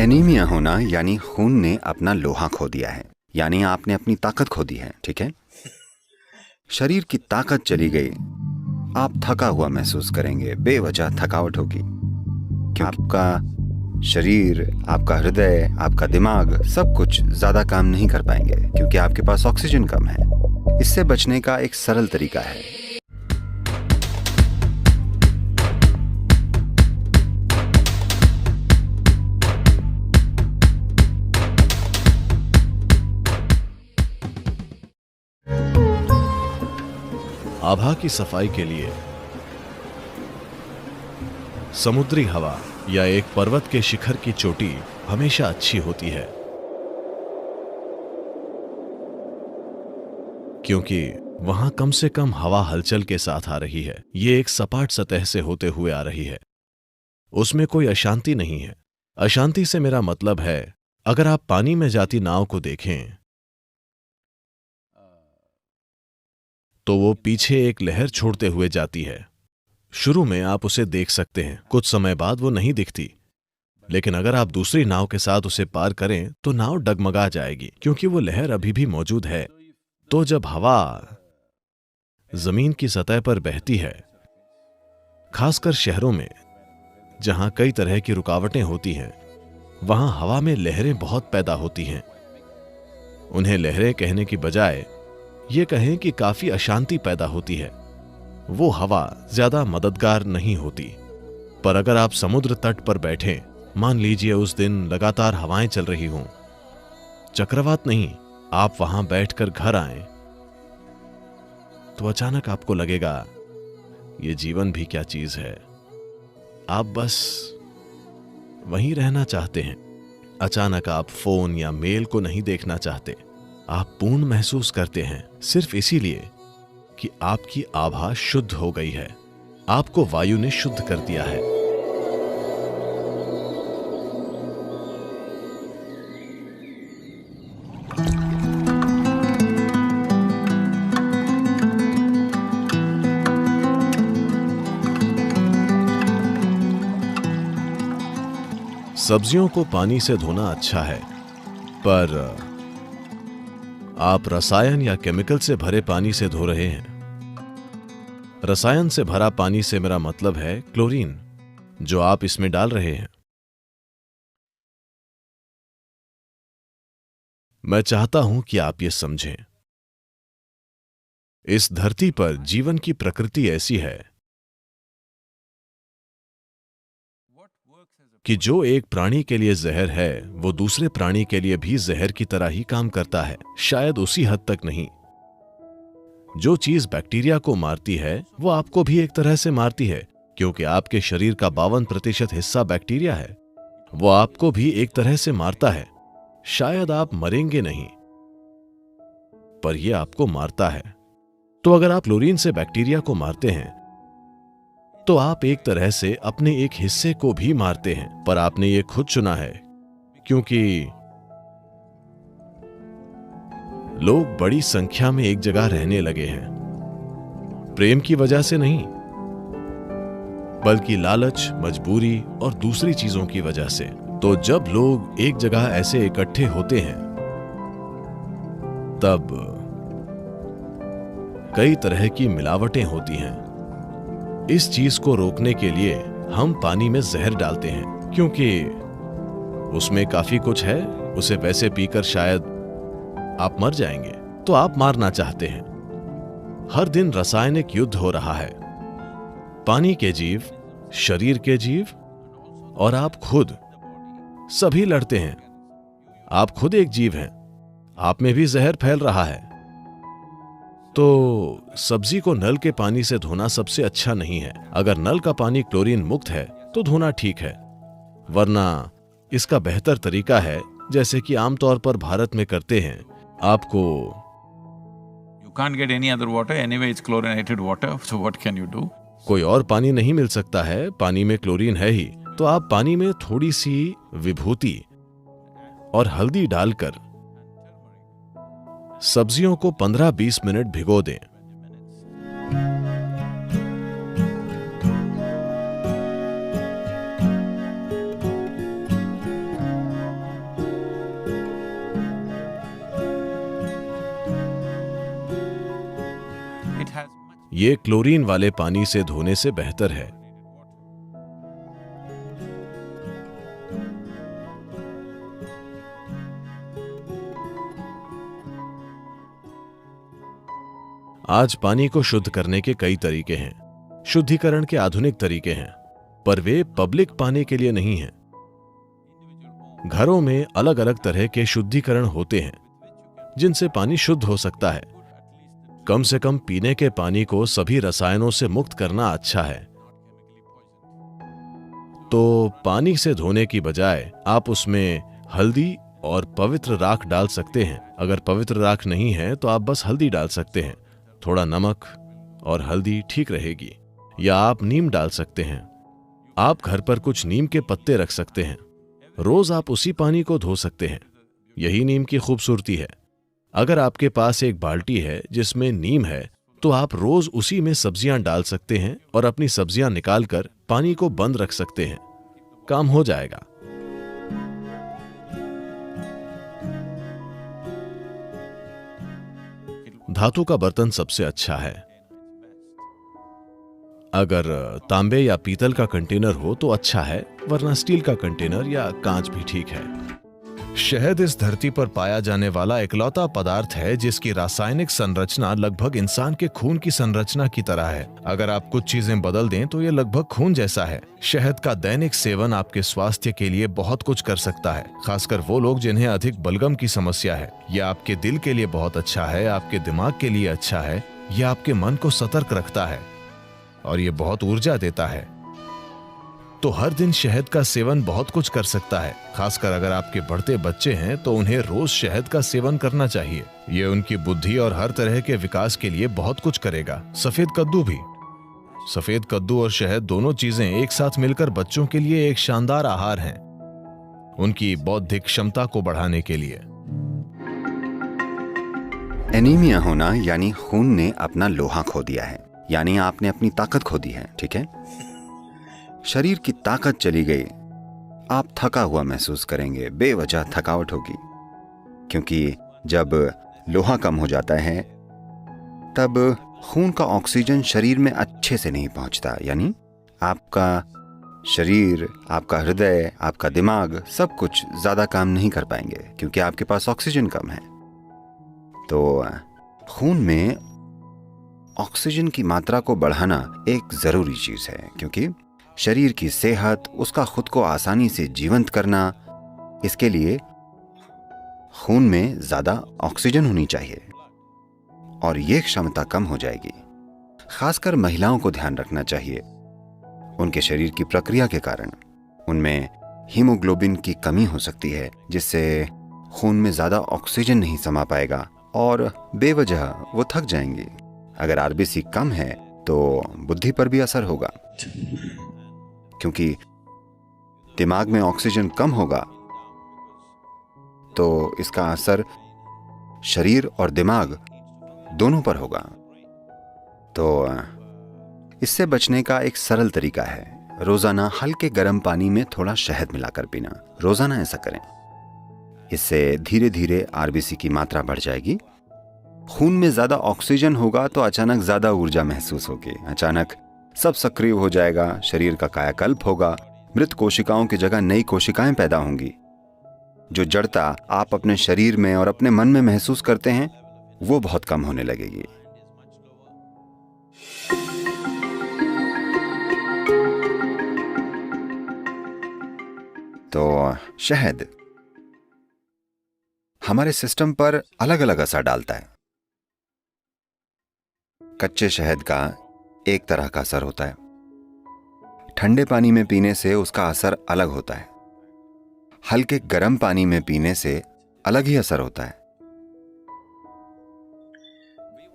Anaemia होना यानी खून ने अपना लोहा खो दिया है, यानी आपने अपनी ताकत खो दी है। ठीक है, शरीर की ताकत चली गई, आप थका हुआ महसूस करेंगे, बेवजह थकावट होगी, क्योंकि आपका शरीर, आपका हृदय, आपका दिमाग सब कुछ ज्यादा काम नहीं कर पाएंगे क्योंकि आपके पास ऑक्सीजन कम है। इससे बचने का एक सरल तरीका है। आभा की सफाई के लिए समुद्री हवा या एक पर्वत के शिखर की चोटी हमेशा अच्छी होती है, क्योंकि वहां कम से कम हवा हलचल के साथ आ रही है। ये एक सपाट सतह से होते हुए आ रही है, उसमें कोई अशांति नहीं है। अशांति से मेरा मतलब है, अगर आप पानी में जाती नाव को देखें तो वो पीछे एक लहर छोड़ते हुए जाती है। शुरू में आप उसे देख सकते हैं, कुछ समय बाद वो नहीं दिखती, लेकिन अगर आप दूसरी नाव के साथ उसे पार करें तो नाव डगमगा जाएगी, क्योंकि वो लहर अभी भी मौजूद है। तो जब हवा जमीन की सतह पर बहती है, खासकर शहरों में जहां कई तरह की रुकावटें होती हैं, वहां हवा में लहरें बहुत पैदा होती हैं। उन्हें लहरें कहने की बजाय ये कहें कि काफी अशांति पैदा होती है। वो हवा ज्यादा मददगार नहीं होती। पर अगर आप समुद्र तट पर बैठें, मान लीजिए उस दिन लगातार हवाएं चल रही हों, चक्रवात नहीं, आप वहां बैठकर घर आएं, तो अचानक आपको लगेगा ये जीवन भी क्या चीज है। आप बस वहीं रहना चाहते हैं। अचानक आप फोन या मेल को नहीं देखना चाहते। आप पूर्ण महसूस करते हैं सिर्फ इसीलिए कि आपकी आभा शुद्ध हो गई है, आपको वायु ने शुद्ध कर दिया है। सब्जियों को पानी से धोना अच्छा है, पर आप रसायन या केमिकल से भरे पानी से धो रहे हैं। रसायन से भरा पानी से मेरा मतलब है क्लोरीन, जो आप इसमें डाल रहे हैं। मैं चाहता हूं कि आप ये समझें, इस धरती पर जीवन की प्रकृति ऐसी है कि जो एक प्राणी के लिए जहर है, वो दूसरे प्राणी के लिए भी जहर की तरह ही काम करता है, शायद उसी हद तक नहीं। जो चीज बैक्टीरिया को मारती है, वो आपको भी एक तरह से मारती है, क्योंकि आपके शरीर का 52% हिस्सा बैक्टीरिया है। वो आपको भी एक तरह से मारता है। शायद आप मरेंगे नहीं, पर यह आपको मारता है। तो अगर आप क्लोरीन से बैक्टीरिया को मारते हैं, तो आप एक तरह से अपने एक हिस्से को भी मारते हैं। पर आपने ये खुद चुना है, क्योंकि लोग बड़ी संख्या में एक जगह रहने लगे हैं, प्रेम की वजह से नहीं, बल्कि लालच, मजबूरी और दूसरी चीजों की वजह से। तो जब लोग एक जगह ऐसे इकट्ठे होते हैं, तब कई तरह की मिलावटें होती हैं। इस चीज को रोकने के लिए हम पानी में जहर डालते हैं, क्योंकि उसमें काफी कुछ है। उसे वैसे पीकर शायद आप मर जाएंगे, तो आप मारना चाहते हैं। हर दिन रासायनिक युद्ध हो रहा है। पानी के जीव, शरीर के जीव और आप खुद, सभी लड़ते हैं। आप खुद एक जीव हैं, आप में भी जहर फैल रहा है। तो सब्जी को नल के पानी से धोना सबसे अच्छा नहीं है। अगर नल का पानी क्लोरीन मुक्त है तो धोना ठीक है, वरना इसका बेहतर तरीका है, जैसे कि आमतौर पर भारत में करते हैं, आपको You can't get any other water, anyway it's chlorinated water, so what can you do? कोई और पानी नहीं मिल सकता है, पानी में क्लोरीन है ही, तो आप पानी में थोड़ी सी विभूति और हल्दी डालकर सब्जियों को 15-20 मिनट भिगो दें। ये क्लोरीन वाले पानी से धोने से बेहतर है। आज पानी को शुद्ध करने के कई तरीके हैं। शुद्धिकरण के आधुनिक तरीके हैं, पर वे पब्लिक पानी के लिए नहीं हैं। घरों में अलग अलग तरह के शुद्धिकरण होते हैं जिनसे पानी शुद्ध हो सकता है। कम से कम पीने के पानी को सभी रसायनों से मुक्त करना अच्छा है। तो पानी से धोने की बजाय आप उसमें हल्दी और पवित्र राख डाल सकते हैं। अगर पवित्र राख नहीं है तो आप बस हल्दी डाल सकते हैं। थोड़ा नमक और हल्दी ठीक रहेगी। या आप नीम डाल सकते हैं। आप घर पर कुछ नीम के पत्ते रख सकते हैं। रोज आप उसी पानी को धो सकते हैं। यही नीम की खूबसूरती है। अगर आपके पास एक बाल्टी है जिसमें नीम है तो आप रोज उसी में सब्जियां डाल सकते हैं और अपनी सब्जियां निकालकर पानी को बंद रख सकते हैं। काम हो जाएगा। धातु का बर्तन सबसे अच्छा है। अगर तांबे या पीतल का कंटेनर हो तो अच्छा है, वरना स्टील का कंटेनर या कांच भी ठीक है। शहद इस धरती पर पाया जाने वाला इकलौता पदार्थ है जिसकी रासायनिक संरचना लगभग इंसान के खून की संरचना की तरह है। अगर आप कुछ चीजें बदल दें तो ये लगभग खून जैसा है। शहद का दैनिक सेवन आपके स्वास्थ्य के लिए बहुत कुछ कर सकता है, खासकर वो लोग जिन्हें अधिक बलगम की समस्या है। यह आपके दिल के लिए बहुत अच्छा है, आपके दिमाग के लिए अच्छा है, यह आपके मन को सतर्क रखता है और ये बहुत ऊर्जा देता है। तो हर दिन शहद का सेवन बहुत कुछ कर सकता है। खासकर अगर आपके बढ़ते बच्चे हैं तो उन्हें रोज शहद का सेवन करना चाहिए। ये उनकी बुद्धि और हर तरह के विकास के लिए बहुत कुछ करेगा। सफेद कद्दू भी। सफेद कद्दू और शहद दोनों चीजें एक साथ मिलकर बच्चों के लिए एक शानदार आहार हैं, उनकी बौद्धिक क्षमता को बढ़ाने के लिए। एनीमिया होना यानी खून ने अपना लोहा खो दिया है, यानी आपने अपनी ताकत खो दी है। ठीक है, शरीर की ताकत चली गई, आप थका हुआ महसूस करेंगे, बेवजह थकावट होगी। क्योंकि जब लोहा कम हो जाता है तब खून का ऑक्सीजन शरीर में अच्छे से नहीं पहुंचता, यानी आपका शरीर, आपका हृदय, आपका दिमाग सब कुछ ज्यादा काम नहीं कर पाएंगे क्योंकि आपके पास ऑक्सीजन कम है। तो खून में ऑक्सीजन की मात्रा को बढ़ाना एक जरूरी चीज है, क्योंकि शरीर की सेहत, उसका खुद को आसानी से जीवंत करना, इसके लिए खून में ज्यादा ऑक्सीजन होनी चाहिए और यह क्षमता कम हो जाएगी। खासकर महिलाओं को ध्यान रखना चाहिए। उनके शरीर की प्रक्रिया के कारण उनमें हीमोग्लोबिन की कमी हो सकती है, जिससे खून में ज्यादा ऑक्सीजन नहीं समा पाएगा और बेवजह वो थक जाएंगी। अगर आरबीसी कम है तो बुद्धि पर भी असर होगा, क्योंकि दिमाग में ऑक्सीजन कम होगा तो इसका असर शरीर और दिमाग दोनों पर होगा। तो इससे बचने का एक सरल तरीका है, रोजाना हल्के गर्म पानी में थोड़ा शहद मिलाकर पीना। रोजाना ऐसा करें, इससे धीरे धीरे आरबीसी की मात्रा बढ़ जाएगी। खून में ज्यादा ऑक्सीजन होगा तो अचानक ज्यादा ऊर्जा महसूस होगी, अचानक सब सक्रिय हो जाएगा, शरीर का कायाकल्प होगा, मृत कोशिकाओं की जगह नई कोशिकाएं पैदा होंगी। जो जड़ता आप अपने शरीर में और अपने मन में महसूस करते हैं वो बहुत कम होने लगेगी। तो शहद हमारे सिस्टम पर अलग अलग असर डालता है। कच्चे शहद का एक तरह का असर होता है, ठंडे पानी में पीने से उसका असर अलग होता है, हल्के गर्म पानी में पीने से अलग ही असर होता है।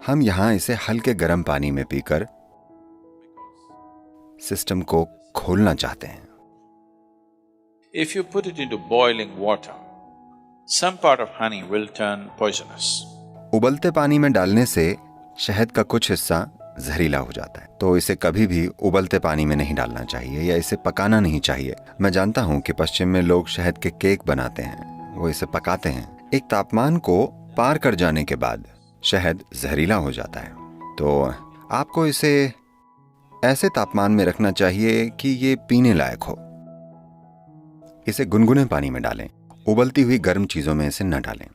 हम यहां इसे हल्के गर्म पानी में पीकर सिस्टम को खोलना चाहते हैं। If you put it into boiling water, some part of honey will turn poisonous. उबलते पानी में डालने से शहद का कुछ हिस्सा जहरीला हो जाता है, तो इसे कभी भी उबलते पानी में नहीं डालना चाहिए या इसे पकाना नहीं चाहिए। मैं जानता हूं कि पश्चिम में लोग शहद के केक बनाते हैं, वो इसे पकाते हैं। एक तापमान को पार कर जाने के बाद शहद जहरीला हो जाता है। तो आपको इसे ऐसे तापमान में रखना चाहिए कि ये पीने लायक हो। इसे गुनगुने पानी में डालें, उबलती हुई गर्म चीजों में इसे न डालें।